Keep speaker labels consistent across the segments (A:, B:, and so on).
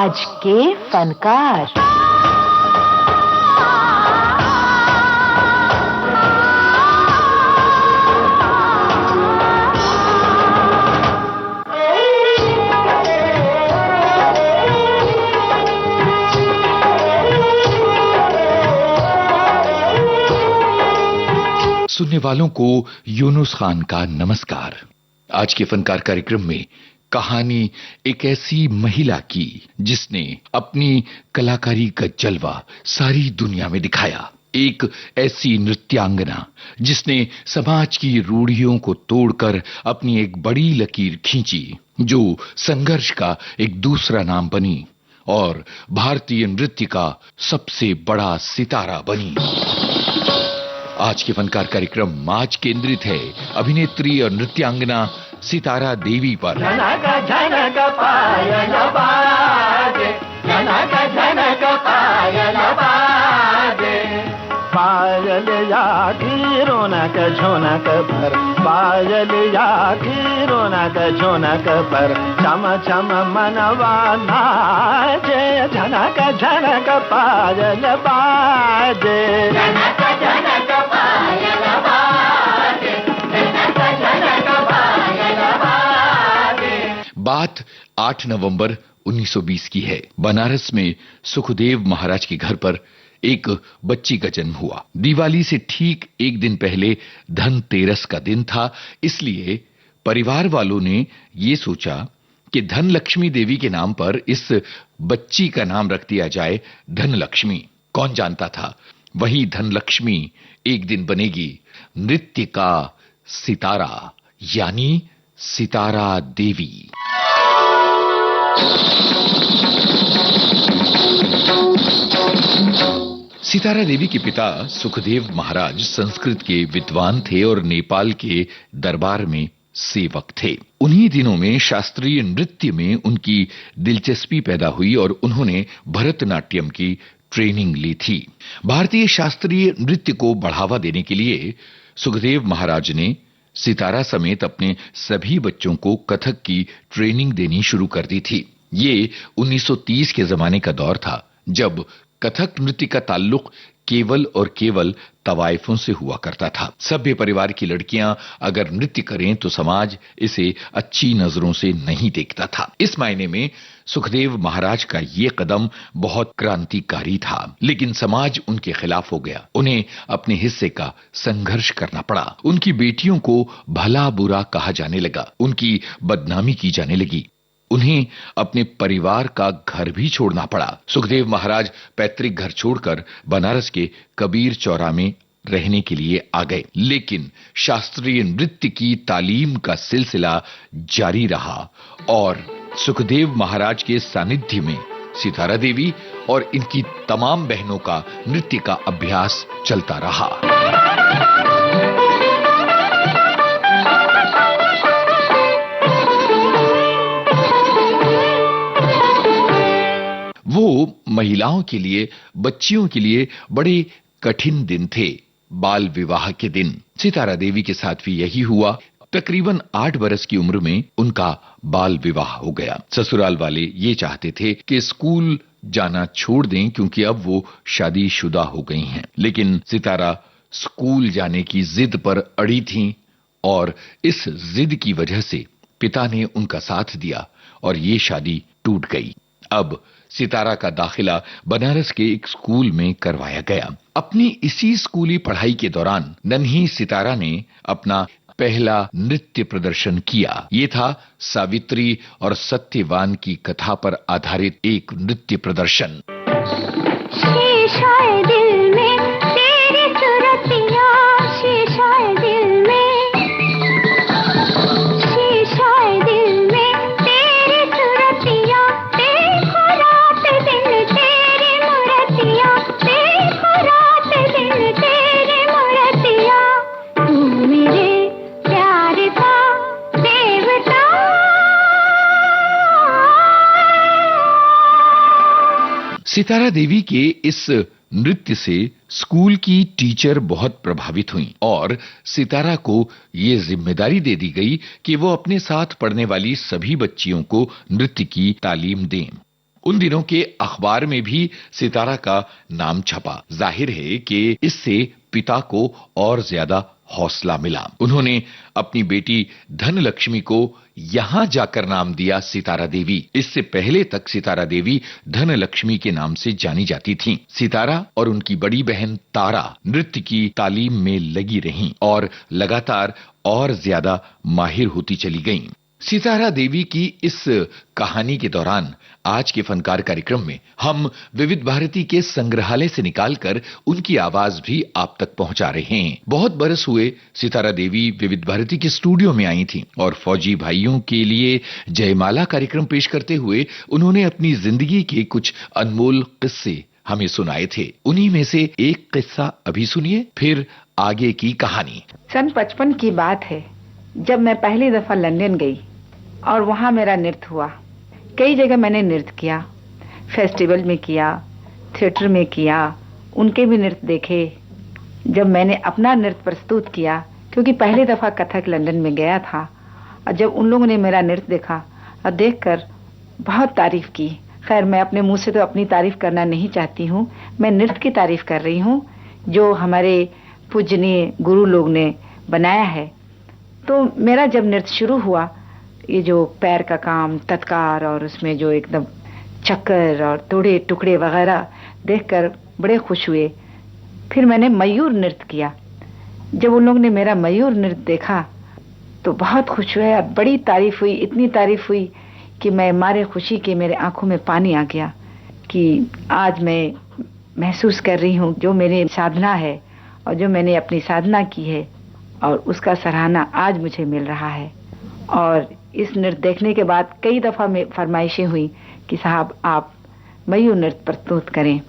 A: आज के फनकार।
B: सुनने वालों को यूनुस खान का नमस्कार। आज के फनकार कार्यक्रम में कहानी एक ऐसी महिला की जिसने अपनी कलाकारी का जलवा सारी दुनिया में दिखाया। एक ऐसी नृत्यांगना जिसने समाज की रूढ़ियों को तोड़कर अपनी एक बड़ी लकीर खींची, जो संघर्ष का एक दूसरा नाम बनी और भारतीय नृत्य का सबसे बड़ा सितारा बनी। आज के फनकार कार्यक्रम आज केंद्रित है अभिनेत्री और नृत्यांगना सितारा देवी पर।
C: जनक जनक पायल बाजे, जनक जनक पायल बाजे, पायल यागी रौनक झुनक पर, पायल यागी रौनक झुनक पर, चम चम मनवा नाचे, जनक जनक पायल बाजे, जनक जनक पायल बाजे, जनक जनक पायल बाजे।
B: बात 8 नवंबर 1920 की है। बनारस में सुखदेव महाराज के घर पर एक बच्ची का जन्म हुआ। दिवाली से ठीक एक दिन पहले धनतेरस का दिन था, इसलिए परिवार वालों ने ये सोचा कि धनलक्ष्मी देवी के नाम पर इस बच्ची का नाम रख दिया जाए धनलक्ष्मी। कौन जानता था वही धनलक्ष्मी एक दिन बनेगी नृत्य का सितारा, यानी सितारा देवी। सितारा देवी के पिता सुखदेव महाराज संस्कृत के विद्वान थे और नेपाल के दरबार में सेवक थे। उन्हीं दिनों में शास्त्रीय नृत्य में उनकी दिलचस्पी पैदा हुई और उन्होंने भरतनाट्यम की ट्रेनिंग ली थी। भारतीय शास्त्रीय नृत्य को बढ़ावा देने के लिए सुखदेव महाराज ने सितारा समेत अपने सभी बच्चों को कथक की ट्रेनिंग देनी शुरू कर दी थी। ये 1930 के जमाने का दौर था, जब कथक नृत्य का ताल्लुक केवल और केवल तवाइफों से हुआ करता था। सभ्य परिवार की लड़कियां अगर नृत्य करें तो समाज इसे अच्छी नजरों से नहीं देखता था। इस मायने में सुखदेव महाराज का ये कदम बहुत क्रांतिकारी था, लेकिन समाज उनके खिलाफ हो गया। उन्हें अपने हिस्से का संघर्ष करना पड़ा। उनकी बेटियों को भला बुरा कहा जाने लगा, उनकी बदनामी की जाने लगी। उन्हें अपने परिवार का घर भी छोड़ना पड़ा। सुखदेव महाराज पैतृक घर छोड़कर बनारस के कबीर चौरा में रहने के लिए आ गए, लेकिन शास्त्रीय नृत्य की तालीम का सिलसिला जारी रहा और सुखदेव महाराज के सानिध्य में सितारा देवी और इनकी तमाम बहनों का नृत्य का अभ्यास चलता रहा। वो महिलाओं के लिए, बच्चियों के लिए बड़े कठिन दिन थे, बाल विवाह के दिन। सितारा देवी के साथ भी यही हुआ। तकरीबन 8 बरस की उम्र में उनका बाल विवाह हो गया। ससुराल वाले ये चाहते थे कि स्कूल जाना छोड़ दें, क्योंकि अब वो शादीशुदा हो गई हैं। लेकिन सितारा स्कूल जाने की जिद पर अड़ी थीं और इस जिद की वजह से पिता ने उनका साथ दिया और ये शादी टूट गई। अब सितारा का दाखिला बनारस के एक स्कूल में करवाया गया। अपनी इसी स्कूली पढ़ाई के दौरान नन्ही सितारा ने अपना पहला नृत्य प्रदर्शन किया। ये था सावित्री और सत्यवान की कथा पर आधारित एक नृत्य प्रदर्शन।
D: शीशाए दिल में तेरी सूरतिया, शीशाए दिल में, शीशाए दिल में तेरी सूरतिया, देखो रात दिन तेरी मूर्तियाँ, देखो रात दिन तेरी मूर्तियाँ, तू मेरे प्यार का देवता।
B: सितारा देवी के इस नृत्य से स्कूल की टीचर बहुत प्रभावित हुईं और सितारा को ये जिम्मेदारी दे दी गई कि वो अपने साथ पढ़ने वाली सभी बच्चियों को नृत्य की तालीम दें। उन दिनों के अखबार में भी सितारा का नाम छपा। जाहिर है कि इससे पिता को और ज्यादा हौसला मिला। उन्होंने अपनी बेटी धनलक्ष्मी को यहां जाकर नाम दिया सितारा देवी। इससे पहले तक सितारा देवी धनलक्ष्मी के नाम से जानी जाती थीं। सितारा और उनकी बड़ी बहन तारा नृत्य की तालीम में लगी रहीं और लगातार और ज्यादा माहिर होती चली गईं। सितारा देवी की इस कहानी के दौरान आज के फनकार कार्यक्रम में हम विविध भारती के संग्रहालय से निकालकर उनकी आवाज भी आप तक पहुंचा रहे हैं। बहुत बरस हुए सितारा देवी विविध भारती के स्टूडियो में आई थीं और फौजी भाइयों के लिए जयमाला कार्यक्रम पेश करते हुए उन्होंने अपनी जिंदगी के कुछ अनमोल किस्से हमें सुनाए थे। उन्हीं में से एक किस्सा अभी सुनिए, फिर आगे की कहानी।
A: सन 55 की बात है, जब मैं पहली दफा लंदन गई और वहां मेरा नृत्य हुआ। कई जगह मैंने नृत्य किया, फेस्टिवल में किया, थिएटर में किया, उनके भी नृत्य देखे। जब मैंने अपना नृत्य प्रस्तुत किया, क्योंकि पहली दफा कथक लंदन में गया था, और जब उन लोगों ने मेरा नृत्य देखा और देखकर बहुत तारीफ की। खैर, मैं अपने मुंह से तो अपनी तारीफ करना नहीं चाहती हूँ, मैं नृत्य की तारीफ कर रही हूँ जो हमारे पूजनीय गुरु लोग ने बनाया है। तो मेरा जब नृत्य शुरू हुआ, ये जो पैर का काम, तत्कार और उसमें जो एकदम चक्कर और तोड़े टुकड़े वगैरह देखकर बड़े खुश हुए। फिर मैंने मयूर नृत्य किया। जब उन लोगों ने मेरा मयूर नृत्य देखा तो बहुत खुश हुए और बड़ी तारीफ हुई, इतनी तारीफ हुई कि मैं मारे खुशी के मेरे आंखों में पानी आ गया कि आज मैं महसूस कर रही हूँ जो मेरी साधना है और जो मैंने अपनी साधना की है और उसका सराहना आज मुझे मिल रहा है। और इस नृत्य देखने के बाद कई दफा में फरमाइशें हुई कि साहब आप मयूर नृत्य प्रस्तुत करें।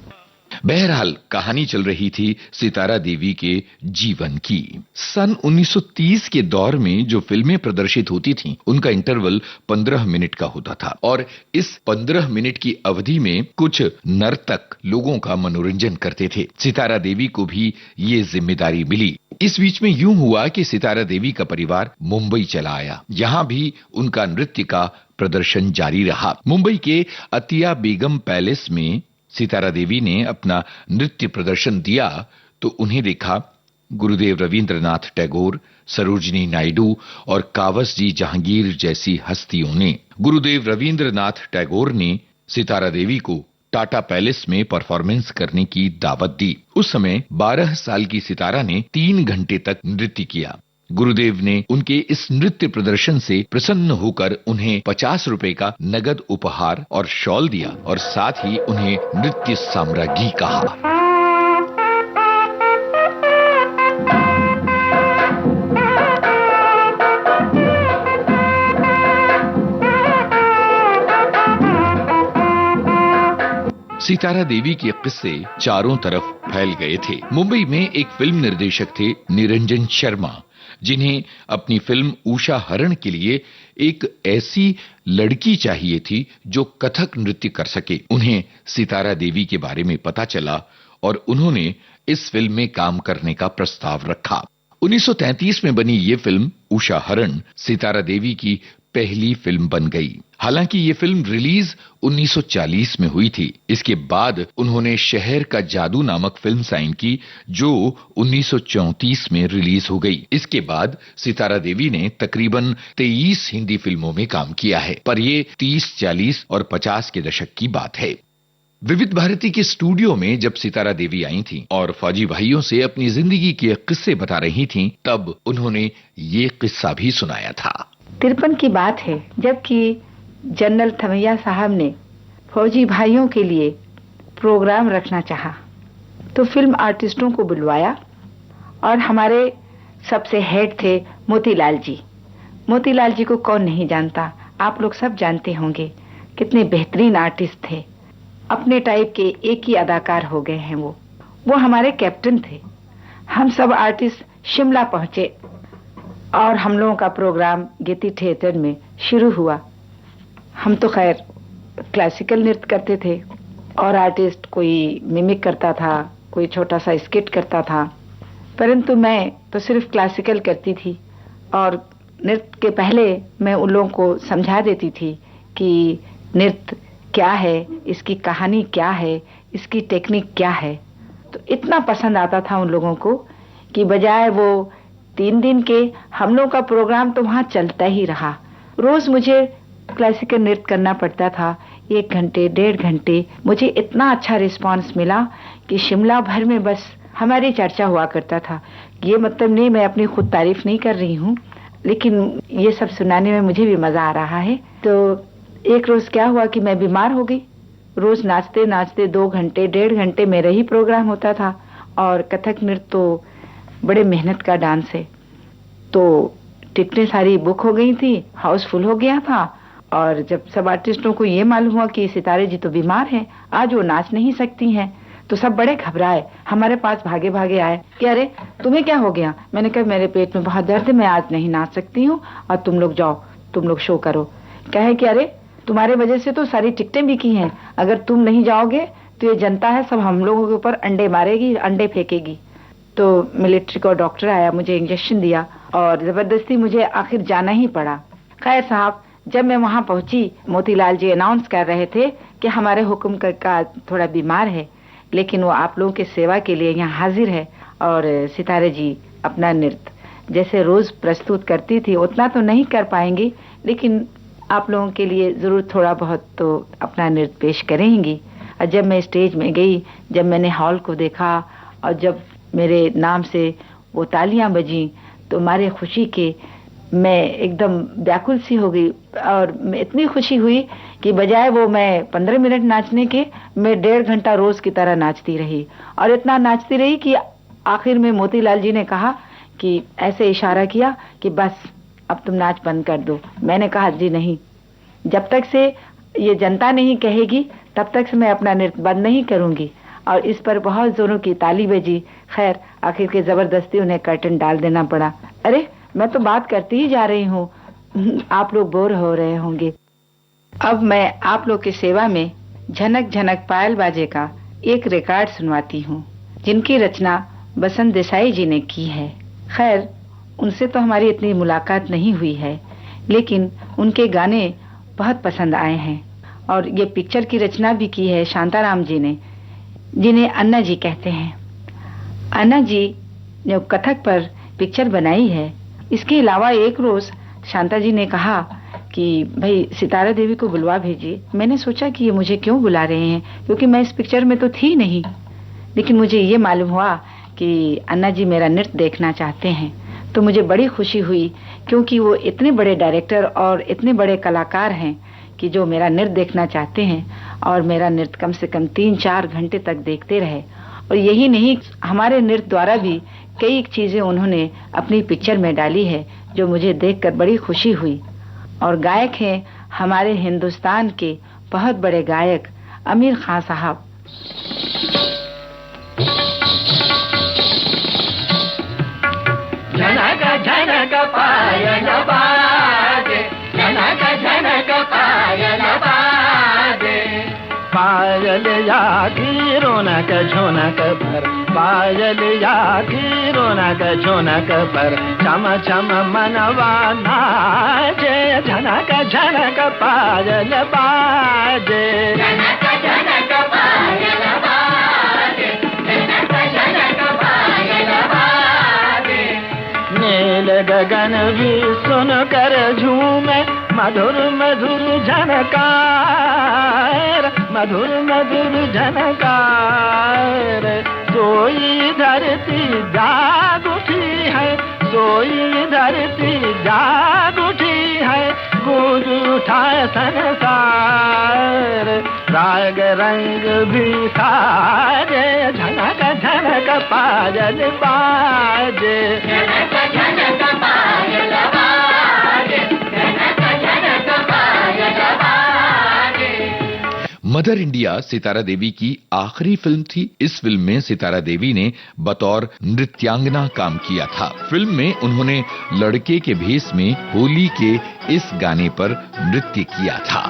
B: बहरहाल कहानी चल रही थी सितारा देवी के जीवन की। सन 1930 के दौर में जो फिल्में प्रदर्शित होती थीं, उनका इंटरवल 15 मिनट का होता था और इस 15 मिनट की अवधि में कुछ नर्तक लोगों का मनोरंजन करते थे। सितारा देवी को भी ये जिम्मेदारी मिली। इस बीच में यूं हुआ कि सितारा देवी का परिवार मुंबई चला आया। यहां भी उनका नृत्य का प्रदर्शन जारी रहा। मुंबई के अतिया बेगम पैलेस में सितारा देवी ने अपना नृत्य प्रदर्शन दिया तो उन्हें देखा गुरुदेव रवींद्रनाथ टैगोर, सरोजिनी नायडू और कावसजी जहांगीर जैसी हस्तियों ने। गुरुदेव रवींद्रनाथ टैगोर ने सितारा देवी को टाटा पैलेस में परफॉर्मेंस करने की दावत दी। उस समय 12 साल की सितारा ने 3 घंटे तक नृत्य किया। गुरुदेव ने उनके इस नृत्य प्रदर्शन से प्रसन्न होकर उन्हें 50 रुपए का नगद उपहार और शॉल दिया और साथ ही उन्हें नृत्य साम्राज्ञी कहा। सितारा देवी के किस्से चारों तरफ फैल गए थे। मुंबई में एक फिल्म निर्देशक थे निरंजन शर्मा, जिन्हें अपनी फिल्म उषा हरण के लिए एक ऐसी लड़की चाहिए थी जो कथक नृत्य कर सके। उन्हें सितारा देवी के बारे में पता चला और उन्होंने इस फिल्म में काम करने का प्रस्ताव रखा। 1933 में बनी ये फिल्म उषा हरण सितारा देवी की पहली फिल्म बन गई। हालांकि ये फिल्म रिलीज 1940 में हुई थी। इसके बाद उन्होंने शहर का जादू नामक फिल्म साइन की जो 1934 में रिलीज हो गई। इसके बाद सितारा देवी ने तकरीबन 23 हिंदी फिल्मों में काम किया है, पर ये 30, 40 और 50 के दशक की बात है। विविध भारती के स्टूडियो में जब सितारा देवी आई थीं और फौजी भाइयों से अपनी जिंदगी के किस्से बता रही थीं, तब उन्होंने ये किस्सा भी सुनाया था।
A: 53 की बात है, जबकि जनरल थमैया साहब ने फौजी भाइयों के लिए प्रोग्राम रखना चाहा, तो फिल्म आर्टिस्टों को बुलवाया और हमारे सबसे हेड थे मोतीलाल जी। मोतीलाल जी को कौन नहीं जानता, आप लोग सब जानते होंगे, कितने बेहतरीन आर्टिस्ट थे। अपने टाइप के एक ही अदाकार हो गए हैं वो हमारे कैप्टन थे। हम सब आर्टिस्ट शिमला पहुंचे और हम लोगों का प्रोग्राम गेती थिएटर में शुरू हुआ। हम तो खैर क्लासिकल नृत्य करते थे और आर्टिस्ट कोई मिमिक करता था, कोई छोटा सा स्किट करता था, परंतु मैं तो सिर्फ क्लासिकल करती थी और नृत्य के पहले मैं उन लोगों को समझा देती थी कि नृत्य क्या है, इसकी कहानी क्या है, इसकी टेक्निक क्या है। तो इतना पसंद आता था उन लोगों को कि बजाय वो 3 दिन के, हम लोगों का प्रोग्राम तो वहाँ चलता ही रहा। रोज मुझे क्लासिकल नृत्य करना पड़ता था, 1 घंटे 1.5 घंटे। मुझे इतना अच्छा रिस्पांस मिला कि शिमला भर में बस हमारी चर्चा हुआ करता था। ये मतलब नहीं, मैं अपनी खुद तारीफ नहीं कर रही हूँ, लेकिन ये सब सुनाने में मुझे भी मजा आ रहा है। तो एक रोज क्या हुआ कि मैं बीमार हो गई। रोज नाचते नाचते 2 घंटे 1.5 घंटे मेरा ही प्रोग्राम होता था। और कथक नृत्य तो बड़े मेहनत का डांस है, तो टिकटें सारी बुक हो गई थी, हाउस फुल हो गया था। और जब सब आर्टिस्टों को ये मालूम हुआ कि सितारे जी तो बीमार हैं, आज वो नाच नहीं सकती हैं, तो सब बड़े घबराए, हमारे पास भागे भागे आए कि अरे तुम्हें क्या हो गया। मैंने कहा मेरे पेट में बहुत दर्द है, मैं आज नहीं नाच सकती हूँ और तुम लोग जाओ, तुम लोग शो करो। कहे कि अरे तुम्हारे वजह से तो सारी टिकटें बिकी हैं, अगर तुम नहीं जाओगे तो ये जनता है सब हम लोगों के ऊपर अंडे मारेगी, अंडे फेंकेगी। तो मिलिट्री का डॉक्टर आया, मुझे इंजेक्शन दिया और जबरदस्ती मुझे आखिर जाना ही पड़ा। खैर साहब, जब मैं वहां पहुंची, मोतीलाल जी अनाउंस कर रहे थे कि हमारे हुक्म का थोड़ा बीमार है, लेकिन वो आप लोगों के सेवा के लिए यहाँ हाजिर है। और सितारे जी अपना नृत्य जैसे रोज प्रस्तुत करती थी उतना तो नहीं कर पाएंगी, लेकिन आप लोगों के लिए जरूर थोड़ा बहुत तो अपना नृत्य पेश करेंगी। और जब मैं स्टेज में गई, जब मैंने हॉल को देखा और जब मेरे नाम से वो तालियां बजी, तो मारे खुशी के मैं एकदम व्याकुल सी हो गई। और इतनी खुशी हुई कि बजाय वो मैं 15 मिनट नाचने के, मैं 1.5 घंटा रोज की तरह नाचती रही। और इतना नाचती रही कि आखिर में मोतीलाल जी ने कहा कि ऐसे इशारा किया कि बस अब तुम नाच बंद कर दो। मैंने कहा जी नहीं, जब तक से ये जनता नहीं कहेगी तब तक से मैं अपना नृत्य बंद नहीं करूंगी। और इस पर बहुत जोरों की ताली बजी। खैर आखिर के जबरदस्ती उन्हें कर्टन डाल देना पड़ा। अरे मैं तो बात करती ही जा रही हूँ, आप लोग बोर हो रहे होंगे। अब मैं आप लोग की सेवा में झनक झनक पायल बाजे का एक रिकॉर्ड सुनवाती हूँ, जिनकी रचना बसंत देसाई जी ने की है। खैर उनसे तो हमारी इतनी मुलाकात नहीं हुई है, लेकिन उनके गाने बहुत पसंद आए हैं। और ये पिक्चर की रचना भी की है शांताराम जी ने, जिन्हें अन्ना जी कहते हैं। अन्ना जी ने कथक पर पिक्चर बनाई है। इसके अलावा एक रोज शांता जी ने कहा कि भाई सितारा देवी को बुलवा भेजिए। मैंने सोचा कि ये मुझे क्यों बुला रहे हैं, क्योंकि मैं इस पिक्चर में तो थी नहीं। लेकिन मुझे ये मालूम हुआ कि अन्ना जी मेरा नृत्य देखना चाहते हैं, तो मुझे बड़ी खुशी हुई, क्योंकि वो इतने बड़े डायरेक्टर और इतने बड़े कलाकार हैं कि जो मेरा नृत्य देखना चाहते हैं और मेरा नृत्य कम से कम 3-4 घंटे तक देखते रहे। और यही नहीं, हमारे नृत्य द्वारा भी कई चीजें उन्होंने अपनी पिक्चर में डाली है, जो मुझे देखकर बड़ी खुशी हुई। और गायक हैं हमारे हिंदुस्तान के बहुत बड़े गायक आमिर खान साहब।
C: झनक झनक पायल बाजे, झनक झनक पायल बाजे। पायल यागी रौनक झुनक पर, पायल यागी रौनक झुनक पर, चम चम मनवा नाचे। झनक झनक पायल बाजे, झनक झनक पायल बाजे, झनक झनक पायल बाजे। नील गगन भी सुन कर झूमे, मधुर मधुर झनकार, मधुर मधुर झनकार। सोई धरती जाग उठी है, सोई धरती जाग उठी है, गूंज उठा संसार। राग रंग भी साजे, झनक झनक पायल बाजे, झनक झनक पायल बाजे, झनक झनक पायल बाजे।
B: मदर इंडिया सितारा देवी की आखिरी फिल्म थी। इस फिल्म में सितारा देवी ने बतौर नृत्यांगना काम किया था। फिल्म में उन्होंने लड़के के भेष में होली के इस गाने पर नृत्य किया था।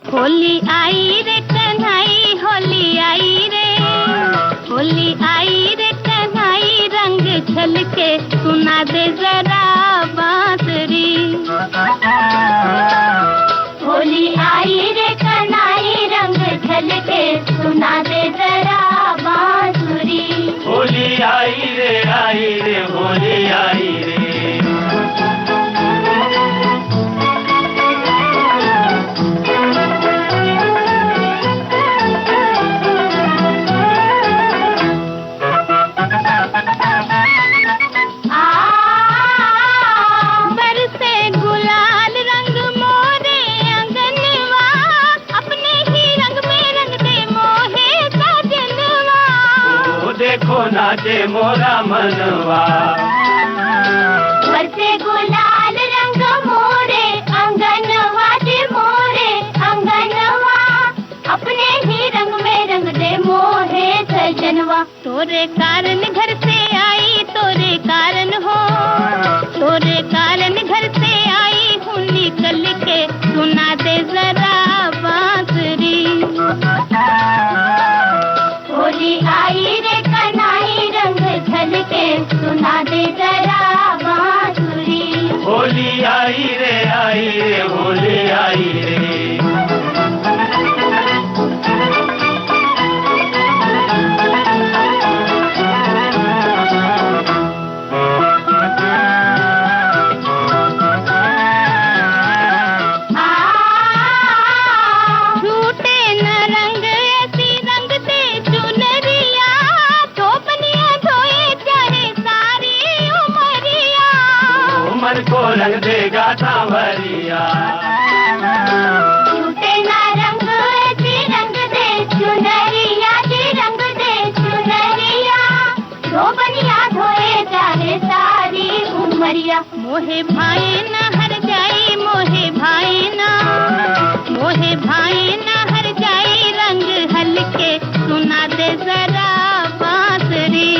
D: होली आई रे कन्हई, होली आई रे, होली आई रे कन्हई, रंग छलके सुना दे जरा बांसुरी। होली आई रे कन्हई, रंग
C: नाचे मोरा मनवा।
D: बरसे गुलाल रंग मोरे अंगनवा दे मोरे अंगनवा, अपने ही रंग में रंग दे मोहे सजनवा। तोरे कारण घर से आई तोरे कारण हो, तोरे कारण घर से आई हूँ निकल के, सुना दे जरा बांसुरी। होली आई रे कन्हई रंग झलके, सुना दे जरा बांसुरी।
C: होली आई रे होली आई रे। को रंग देगा सांवरिया,
D: झूठे ना रंग जी रंग दे चुनरिया, जी रंग दे चुनरिया, धोबनिया धोए चाहे सारी उमरिया। मोहे भाई न हर जाई मोहे भाई न, मोहे भाई न हर जाई रंग हल्के, सुना दे जरा बांसुरी।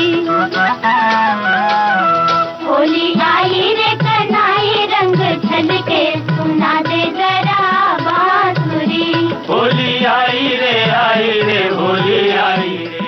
D: होली आई रे कन्हई रंग झलके, सुना दे जरा बांसुरी।
C: होली आई रे होली आई रे।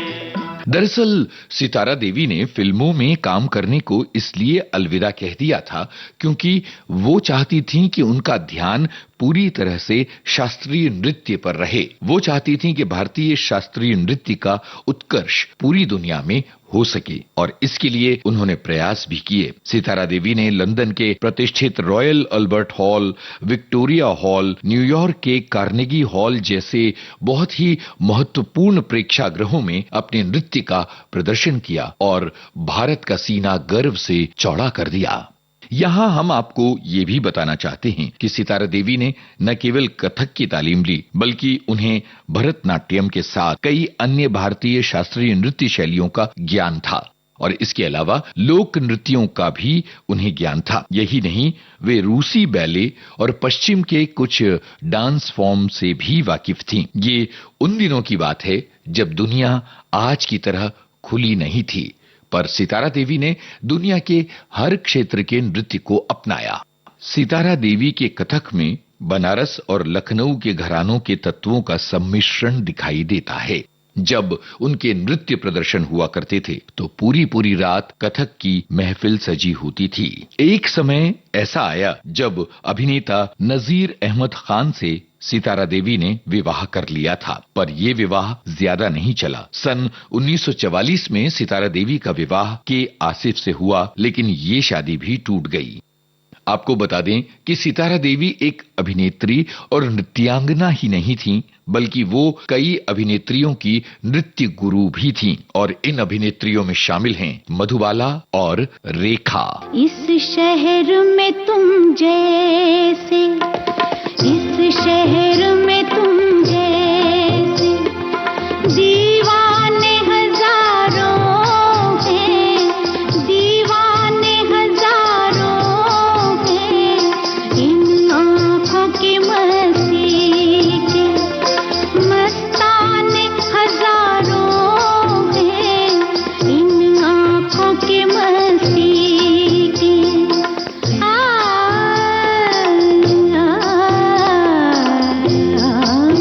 B: दरअसल सितारा देवी ने फिल्मों में काम करने को इसलिए अलविदा कह दिया था क्योंकि वो चाहती थीं कि उनका ध्यान पूरी तरह से शास्त्रीय नृत्य पर रहे। वो चाहती थीं कि भारतीय शास्त्रीय नृत्य का उत्कर्ष पूरी दुनिया में हो सके और इसके लिए उन्होंने प्रयास भी किए। सितारा देवी ने लंदन के प्रतिष्ठित royal Albert hall, Victoria hall, New York के कार्नेगी हॉल जैसे बहुत ही महत्वपूर्ण प्रेक्षागृहों में अपने नृत्य का प्रदर्शन किया और भारत का सीना गर्व से चौड़ा कर दिया। यहां हम आपको ये भी बताना चाहते हैं कि सितारा देवी ने न केवल कथक की तालीम ली बल्कि उन्हें भरतनाट्यम के साथ कई अन्य भारतीय शास्त्रीय नृत्य शैलियों का ज्ञान था और इसके अलावा लोक नृत्यों का भी उन्हें ज्ञान था। यही नहीं, वे रूसी बैले और पश्चिम के कुछ डांस फॉर्म से भी वाकिफ थीं। ये उन दिनों की बात है जब दुनिया आज की तरह खुली नहीं थी, पर सितारा देवी ने दुनिया के हर क्षेत्र के नृत्य को अपनाया। सितारा देवी के कथक में बनारस और लखनऊ के घरानों के तत्वों का सम्मिश्रण दिखाई देता है। जब उनके नृत्य प्रदर्शन हुआ करते थे तो पूरी पूरी रात कथक की महफिल सजी होती थी। एक समय ऐसा आया जब अभिनेता नजीर अहमद खान से सितारा देवी ने विवाह कर लिया था, पर यह विवाह ज्यादा नहीं चला। सन 1944 में सितारा देवी का विवाह के आसिफ से हुआ, लेकिन ये शादी भी टूट गई। आपको बता दें कि सितारा देवी एक अभिनेत्री और नृत्यांगना ही नहीं थीं, बल्कि वो कई अभिनेत्रियों की नृत्य गुरु भी थीं और इन अभिनेत्रियों में शामिल हैं मधुबाला और रेखा।
D: इस शहर में तुम जैसे, इस शहर में तुम जैसे दीवाने हजारों हैं, दीवाने हजारों हैं, इन आँखों की मस्ती के मस्ताने हजारों हैं, इन आँखों की मस्ती के। आ, आ, आ,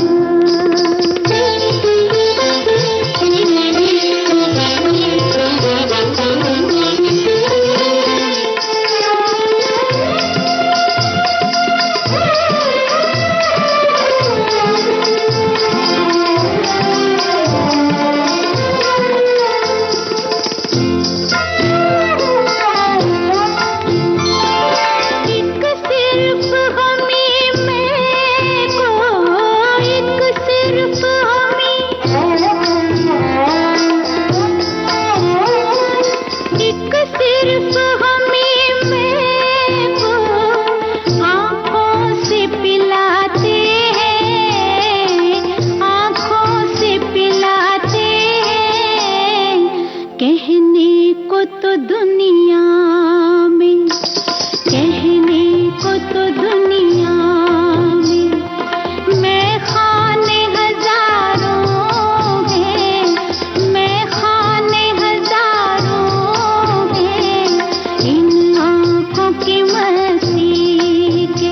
D: आँखों की मस्ती के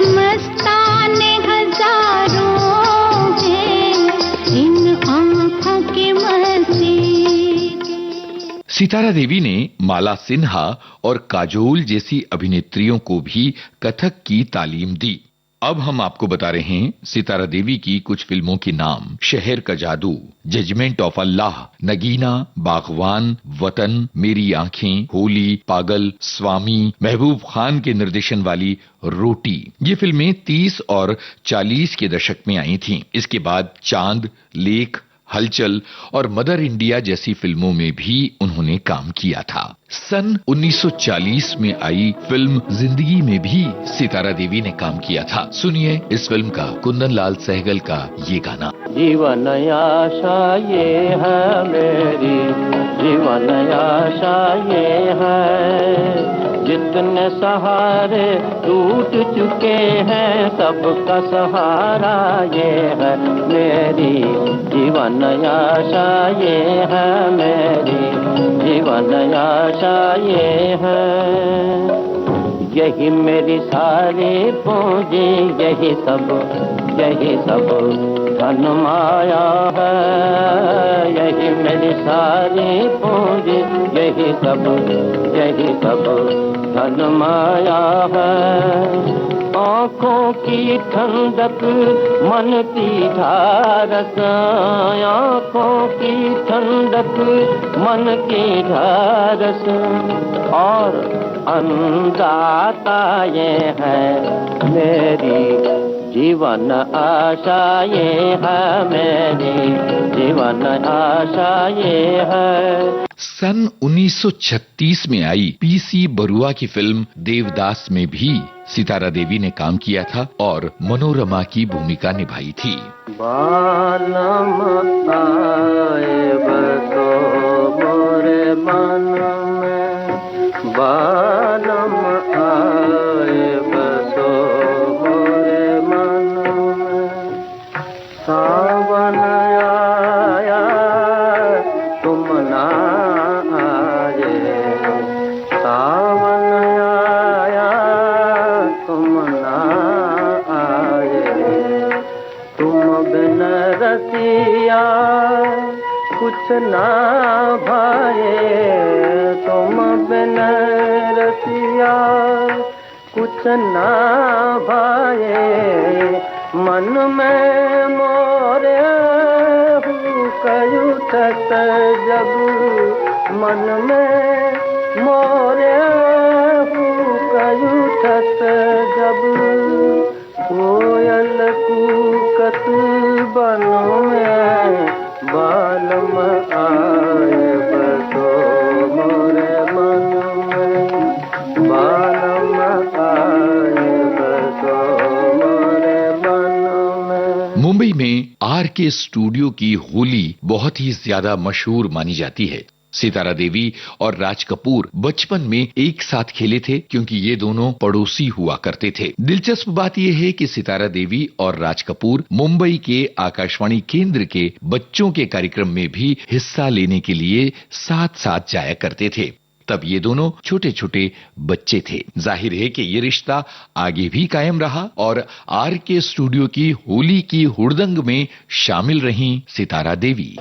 D: मस्ताने हजारों हैं, इन आँखों की मस्ती के।
B: सितारा देवी ने माला सिन्हा और काजोल जैसी अभिनेत्रियों को भी कथक की तालीम दी। अब हम आपको बता रहे हैं सितारा देवी की कुछ फिल्मों के नाम। शहर का जादू, जजमेंट ऑफ अल्लाह, नगीना, बागवान, वतन, मेरी आंखें, होली, पागल, स्वामी, महबूब खान के निर्देशन वाली रोटी। ये फिल्में 30 और 40 के दशक में आई थीं। इसके बाद चांद, लेख, हलचल और मदर इंडिया जैसी फिल्मों में भी उन्होंने काम किया था। सन 1940 में आई फिल्म जिंदगी में भी सितारा देवी ने काम किया था। सुनिए इस फिल्म का कुंदन लाल सहगल का ये गाना।
C: जीवन आशा ये है मेरी, जीवन आशा ये है, जितने सहारे टूट चुके हैं सबका सहारा ये है मेरी, जीवन आशा ये है मेरी, जीवन आशा ये है। यही मेरी सारी पूंजी, यही सब धन माया है, यही मेरी सारी पूंजी, यही सब धन माया है। आँखों की ठंडक, मन की ढारस, आँखों की ठंडक, मन की ढारस, और अन्नदाता ये है मेरी, जीवन आशा ये है मेरी, जीवन आशा ये है।
B: सन 1936 में आई पीसी बरुआ की फिल्म देवदास में भी सितारा देवी ने काम किया था और मनोरमा की भूमिका निभाई थी।
C: बालम आए बसो मोरे मन में, बालम आए बसो मोरे मन में, सावन आया तुम ना आए, सावन आया तुम ना आए, तुम बिन रसिया कुछ ना भाए, तुम बिन रसिया कुछ ना भाए, मन में मोरे उठत जब, मन में मोरे उठत जब, कोयल कूकत बन में, बालम आए बसो मोरे मन में, बालम आए बसो मोरे मन में।
B: मुंबई में आर के स्टूडियो की होली बहुत ही ज्यादा मशहूर मानी जाती है। सितारा देवी और राज कपूर बचपन में एक साथ खेले थे क्योंकि ये दोनों पड़ोसी हुआ करते थे। दिलचस्प बात यह है कि सितारा देवी और राज कपूर मुंबई के आकाशवाणी केंद्र के बच्चों के कार्यक्रम में भी हिस्सा लेने के लिए साथ साथ जाया करते थे। तब ये दोनों छोटे छोटे बच्चे थे। जाहिर है कि ये रिश्ता आगे भी कायम रहा और आर के स्टूडियो की होली की हुड़दंग में शामिल रहीं सितारा देवी।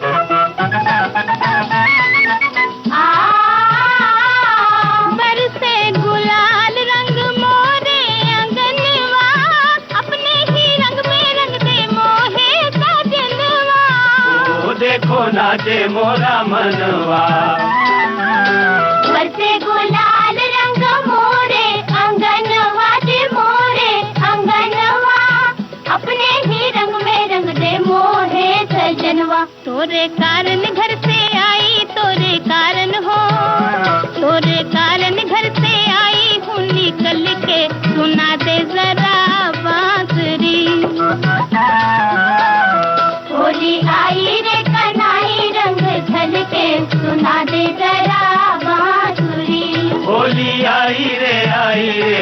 C: नाचे मोरा मनवा,
D: बरसे गुलाल रंग मोरे अंगनवा दे, मोरे अंगनवा, अपने ही रंग में रंग दे मोहे सजनवा। तोरे कारण घर से आई, तोरे कारण हो, तोरे कारण घर से आई हूँ निकल के, सुना दे जरा बांसुरी। होली आई रे कन्हई रंग झलके, सुना दे जरा बांसुरी।
C: होली आई रे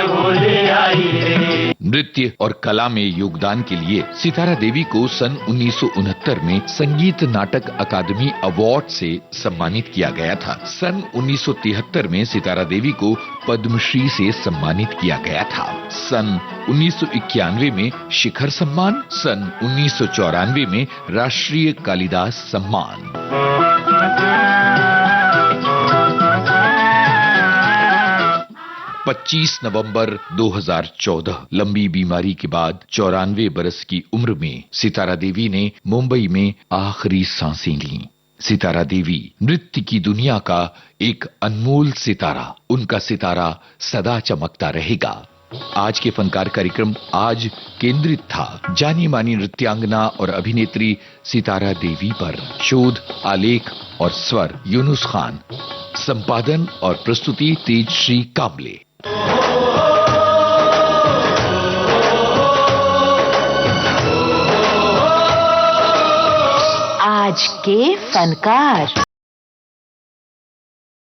C: होली आई रे।
B: नृत्य और कला में योगदान के लिए सितारा देवी को सन 1969 में संगीत नाटक अकादमी अवार्ड से सम्मानित किया गया था। सन 1973 में सितारा देवी को पद्मश्री से सम्मानित किया गया था। सन 1991 में शिखर सम्मान, सन 1994 में राष्ट्रीय कालिदास सम्मान। 25 नवंबर 2014 लंबी बीमारी के बाद 94 बरस की उम्र में सितारा देवी ने मुंबई में आखिरी सांसें लीं। सितारा देवी नृत्य की दुनिया का एक अनमोल सितारा, उनका सितारा सदा चमकता रहेगा। आज के फनकार कार्यक्रम आज केंद्रित था जानी मानी नृत्यांगना और अभिनेत्री सितारा देवी पर। शोध, आलेख और स्वर यूनुस खान, संपादन और प्रस्तुति तेजश्री कामले।
E: आज के फनकार।